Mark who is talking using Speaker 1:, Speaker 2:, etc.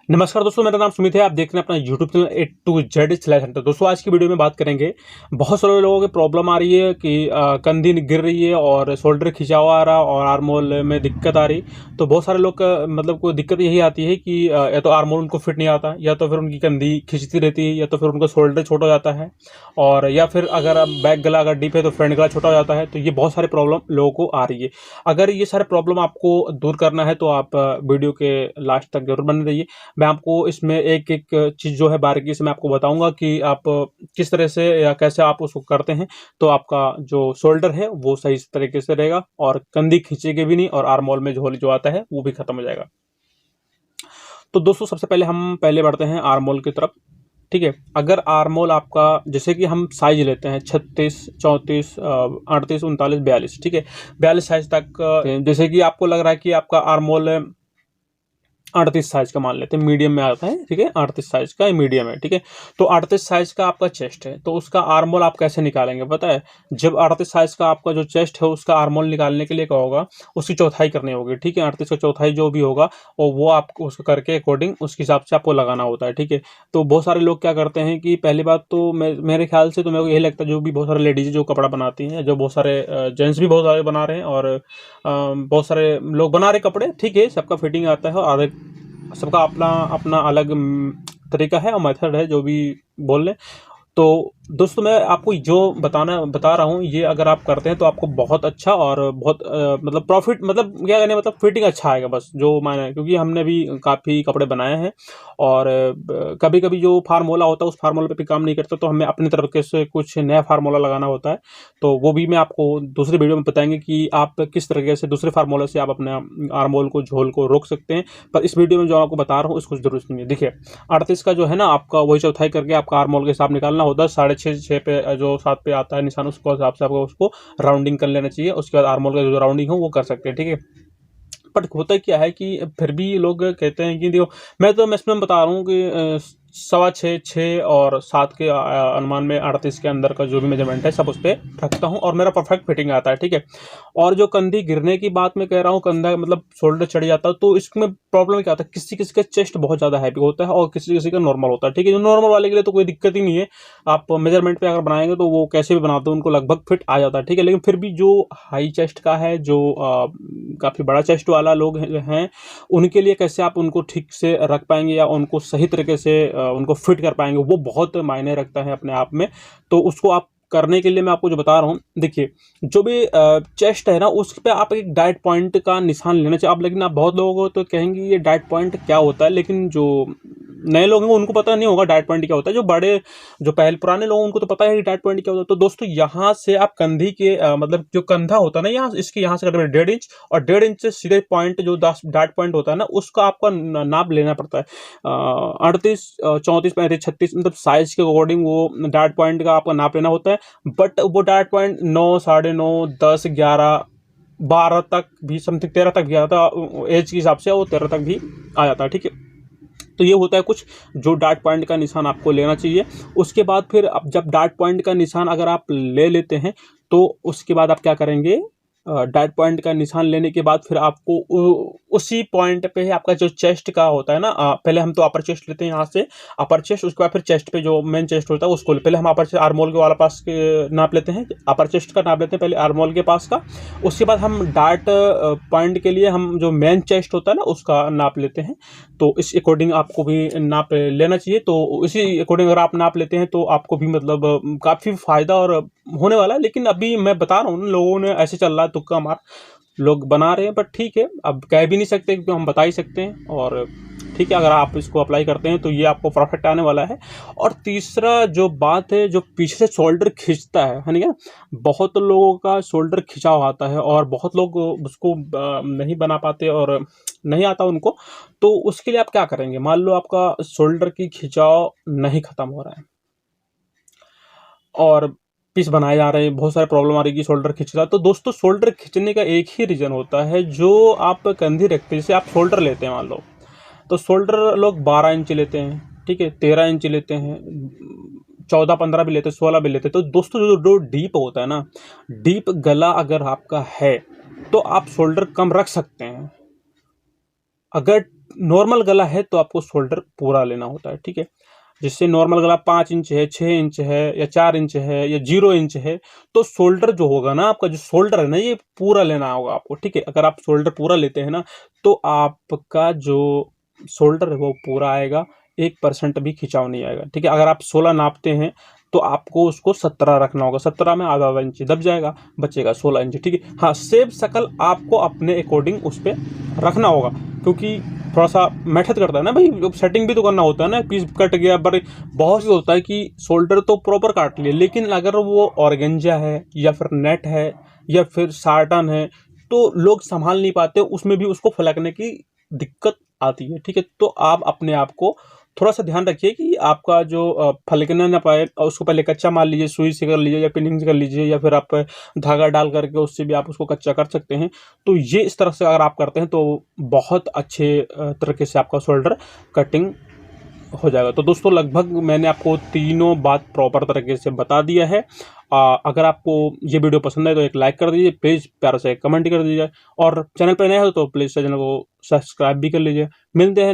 Speaker 1: नमस्कार दोस्तों, मेरा नाम सुमित है। आप देख रहे हैं अपना YouTube channel A to Z slash centre. दोस्तों, आज की वीडियो में बात करेंगे। बहुत सारे लोगों की प्रॉब्लम आ रही है कि कंधी गिर रही है और शोल्डर खिंचा हुआ आ रहा और आर्म होल में दिक्कत आ रही। तो बहुत सारे लोग का मतलब कोई दिक्कत यही आती है कि या तो आर्म होल उनको फिट नहीं आता, या तो फिर उनकी कंधी खिंचती रहती है, या तो फिर उनका शोल्डर छोटा हो जाता है, और या फिर अगर बैक गला अगर डीप है तो फ्रंट गला छोटा हो जाता है। तो ये बहुत सारे प्रॉब्लम लोगों को आ रही है। अगर ये सारे प्रॉब्लम आपको दूर करना है तो आप वीडियो के लास्ट तक जरूर बने रहिए। मैं आपको इसमें एक एक चीज़ जो है बारीकी से मैं आपको बताऊंगा कि आप किस तरह से या कैसे आप उसको करते हैं तो आपका जो शोल्डर है वो सही तरीके से रहेगा और कंधी खींचेगी भी नहीं और आर्म होल में झोल जो आता है वो भी खत्म हो जाएगा। तो दोस्तों, सबसे पहले हम बढ़ते हैं आर्म होल की तरफ। ठीक है, अगर आर्म होल आपका, जैसे कि हम साइज लेते हैं 36, 34, 38, 39, 42। ठीक है, 42 साइज तक जैसे कि आपको लग रहा है कि आपका आर्म होल 38 साइज का मान लेते हैं, मीडियम में आता है। ठीक है, 38 साइज का मीडियम है। ठीक है, तो 38 साइज का आपका चेस्ट है, तो उसका आर्म होल आप कैसे निकालेंगे पता है? जब 38 साइज का आपका जो चेस्ट है उसका आर्म होल निकालने के लिए क्या होगा, उसकी चौथाई करनी होगी। ठीक है, 38 का चौथाई जो भी होगा और वो आपको उसको करके अकॉर्डिंग उसके हिसाब से आपको लगाना होता है। ठीक है, तो बहुत सारे लोग क्या करते हैं कि पहली बात तो मेरे ख्याल से तो मेरे को यही लगता है, जो भी बहुत सारे लेडीज जो कपड़ा बनाती हैं, जो बहुत सारे जेंट्स भी बहुत सारे बना रहे हैं और बहुत सारे लोग बना रहे कपड़े। ठीक है, सबका फिटिंग आता है और सबका अपना अपना अलग तरीका है और मेथड है, जो भी बोल लें। तो दोस्तों, मैं आपको जो बता रहा हूँ, ये अगर आप करते हैं तो आपको बहुत अच्छा और बहुत मतलब प्रॉफिट, मतलब क्या कहने, मतलब फिटिंग अच्छा आएगा बस जो मैंने, क्योंकि हमने भी काफ़ी कपड़े बनाए हैं और कभी कभी जो फार्मूला होता है उस फार्मूला पे भी काम नहीं करता, तो हमें अपनी तरफ से कुछ नया फार्मूला लगाना होता है। तो वो भी मैं आपको दूसरी वीडियो में बताएंगे कि आप किस तरीके से दूसरे फार्मूला से आप अपने आर्म होल को, झोल को रोक सकते हैं। पर इस वीडियो में जो आपको बता रहा हूँ उसको जरूर सुनिए। देखिए, 38 का जो है ना, आपका वही चौथाई करके आपका आर्म होल के हिसाब निकालना होता है। 6.5 पे जो 7 पे आता है निशान, उसको हिसाब से आपको उसको राउंडिंग कर लेना चाहिए। उसके बाद आर्म होल का जो राउंडिंग हो वो कर सकते हैं। ठीक है, बट होता क्या है कि फिर भी लोग कहते हैं कि देखो, मैं तो मैक्सिमम बता रहा हूँ कि 6.25, 6 और 7 के अनुमान में 38 के अंदर का जो भी मेजरमेंट है सब उस पर रखता हूँ और मेरा परफेक्ट फिटिंग आता है। ठीक है, और जो कंधी गिरने की बात मैं कह रहा हूँ, कंधा मतलब शोल्डर चढ़ जाता है, तो इसमें प्रॉब्लम क्या होता है, किसी किसी का चेस्ट बहुत ज़्यादा हैवी होता है और किसी किसी का नॉर्मल होता है। ठीक है, जो नॉर्मल वाले के लिए तो कोई दिक्कत ही नहीं है, आप मेजरमेंट पे अगर बनाएंगे तो वो कैसे भी बनाते हैं उनको लगभग फिट आ जाता है। ठीक है, लेकिन फिर भी जो हाई चेस्ट का है, जो काफ़ी बड़ा चेस्ट वाला लोग हैं, उनके लिए कैसे आप उनको ठीक से रख पाएंगे या उनको सही तरीके से उनको फिट कर पाएंगे, वो बहुत मायने रखता है अपने आप में। तो उसको आप करने के लिए मैं आपको जो बता रहा हूँ, देखिए, जो भी चेस्ट है ना, उस पे आप एक डाइट पॉइंट का निशान लेना चाहिए आप। लेकिन आप बहुत लोगों को तो कहेंगे ये डाइट पॉइंट क्या होता है, लेकिन जो नए लोग हैं उनको पता नहीं होगा डाइट पॉइंट क्या होता है। जो पहले पुराने लोग उनको तो पता है कि डाइट पॉइंट क्या होता है। तो दोस्तों, यहाँ से आप कंधी के मतलब जो कंधा होता है ना, यहाँ इसके यहाँ से करीब 1.5 इंच और 1.5 इंच से सीधे पॉइंट जो डाइट पॉइंट होता है ना, उसका आपका नाप लेना पड़ता है। 38, 34, 35, 36 मतलब साइज के अकॉर्डिंग वो डाइट पॉइंट का आपका नाप लेना होता है। बट वो डाइट पॉइंट 9, 9.5, 10, 11, 12 तक भी, समथिंग 13 तक भी आता है। एज के हिसाब से वो 13 तक भी आ जाता है। ठीक है, तो ये होता है कुछ जो डार्ट पॉइंट का निशान आपको लेना चाहिए। उसके बाद फिर अब जब डार्ट पॉइंट का निशान अगर आप ले लेते हैं तो उसके बाद आप क्या करेंगे, डार्ट पॉइंट का निशान लेने के बाद फिर आपको उसी पॉइंट पे ही आपका जो चेस्ट का होता है ना, पहले हम तो अपर चेस्ट लेते हैं यहाँ से, अपर चेस्ट, उसके बाद फिर चेस्ट पे जो मेन चेस्ट होता है उसको पहले हम अपर आर्म होल के वाला पास के नाप लेते हैं, अपर चेस्ट का नाप लेते हैं पहले आर्म होल के पास का। उसके बाद हम डार्ट पॉइंट के लिए हम जो मेन चेस्ट होता है ना उसका नाप लेते हैं। तो इस अकॉर्डिंग आपको भी नाप लेना चाहिए। तो इसी अकॉर्डिंग अगर आप नाप लेते हैं तो आपको भी मतलब काफ़ी फायदा और होने वाला है। लेकिन अभी मैं बता रहा हूँ, लोगों ने ऐसे चल रहा है, तुक्का मार लोग बना रहे हैं, बट ठीक है, अब कह भी नहीं सकते क्योंकि हम बता ही सकते हैं। और ठीक है, अगर आप इसको अप्लाई करते हैं तो ये आपको परफेक्ट आने वाला है। और तीसरा जो बात है, जो पीछे से शोल्डर खींचता है ना, बहुत लोगों का शोल्डर खिंचा हुआ आता है और बहुत लोग उसको नहीं बना पाते और नहीं आता उनको। तो उसके लिए आप क्या करेंगे, मान लो आपका शोल्डर की खिंचाव नहीं खत्म हो रहा है और पीस बनाए जा रहे हैं, बहुत सारे प्रॉब्लम आ रही है कि शोल्डर खिंच रहा है। तो दोस्तों, शोल्डर खिंचने का एक ही रीज़न होता है, जो आप कंधी रखते हैं, जैसे आप शोल्डर लेते हैं मान लो, तो शोल्डर लोग 12 इंच लेते हैं, ठीक है, 13 इंच लेते हैं, 14, 15 भी लेते हैं, 16 भी लेते हैं। तो दोस्तों, जो डीप होता है ना, डीप गला अगर आपका है तो आप शोल्डर कम रख सकते हैं। अगर नॉर्मल गला है तो आपको शोल्डर पूरा लेना होता है, ठीक है। जिससे नॉर्मल गला 5 इंच है, 6 इंच है या 4 इंच है या 0 इंच है, तो शोल्डर जो होगा ना, आपका जो शोल्डर है ना, ये पूरा लेना होगा आपको, ठीक है। अगर आप शोल्डर पूरा लेते हैं ना, तो आपका जो शोल्डर है वो पूरा आएगा, 1% भी खिंचाव नहीं आएगा, ठीक है। अगर आप 16 नापते हैं तो आपको उसको 17 रखना होगा, 17 में आधा इंच दब जाएगा, बचेगा 16 इंच, ठीक है। हाँ, शेप शकल आपको अपने अकॉर्डिंग उस पर रखना होगा, क्योंकि थोड़ा सा मेहनत करता है ना भाई, सेटिंग भी तो करना होता है ना। पीस कट गया, पर बहुत सी होता है कि शोल्डर तो प्रॉपर काट लिए, लेकिन अगर वो ऑर्गेंजा है या फिर नेट है या फिर साटन है, तो लोग संभाल नहीं पाते, उसमें भी उसको फलकने की दिक्कत आती है, ठीक है। तो आप अपने आप को थोड़ा सा ध्यान रखिए कि आपका जो फलकना ना पाए, और उसको पहले कच्चा मार लीजिए, सुई से कर लीजिए या पिनिंग से कर लीजिए, या फिर आप धागा डाल करके उससे भी आप उसको कच्चा कर सकते हैं। तो ये इस तरह से अगर आप करते हैं तो बहुत अच्छे तरीके से आपका शोल्डर कटिंग हो जाएगा। तो दोस्तों, लगभग मैंने आपको तीनों बात प्रॉपर तरीके से बता दिया है। अगर आपको ये वीडियो पसंद है तो एक लाइक कर दीजिए, प्लीज़ प्यारा से कमेंट कर दीजिए, और चैनल पर नए हो तो प्लीज़ चैनल को सब्सक्राइब भी कर लीजिए। मिलते हैं